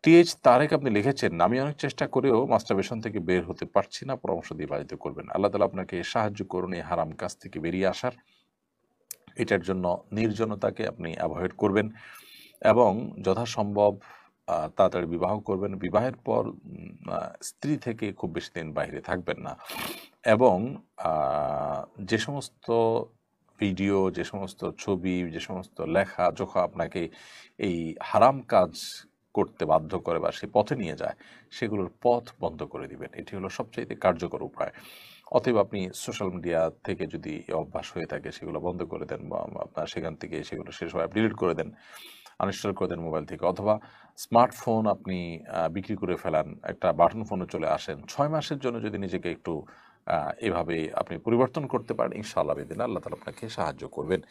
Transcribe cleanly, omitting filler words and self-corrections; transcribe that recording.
TH Tarique আপনি লিখেছেন, আমি অনেক চেষ্টা করেও মাস্টারবেশন থেকে বের হতে পারছি না, পরামর্শ দিয়ে বাড়িতে করবেন। আল্লাহ তালা আপনাকে সাহায্য করুন এই হারাম কাজ থেকে বেরিয়ে আসার। এটার জন্য নির্জনতাকে আপনি অ্যাভয়েড করবেন এবং যথাসম্ভব তাড়াতাড়ি বিবাহ করবেন। বিবাহের পর স্ত্রী থেকে খুব বেশি দিন বাইরে থাকবেন না এবং যে সমস্ত ভিডিও, যে সমস্ত ছবি, যে সমস্ত লেখা জোখা আপনাকে এই হারাম কাজ করতে বাধ্য করে বা সে পথে নিয়ে যায়, সেগুলোর পথ বন্ধ করে দিবেন। এটি হলো সবচাইতে কার্যকর উপায়। অতএব আপনি সোশ্যাল মিডিয়া থেকে যদি অভ্যাস হয়ে থাকে সেগুলো বন্ধ করে দেন বা আপনার সেখান থেকে সেগুলো শেষ হয় ডিলিট করে দেন, আনইনস্টল করে দেন মোবাইল থেকে, অথবা স্মার্টফোন আপনি বিক্রি করে ফেলান, একটা বাটন ফোনে চলে আসেন। 6 মাসের জন্য যদি নিজেকে একটু এভাবে আপনি পরিবর্তন করতে পারেন, ইনশাআল্লাহ বেদিন আল্লাহ তালা আপনাকে সাহায্য করবেন।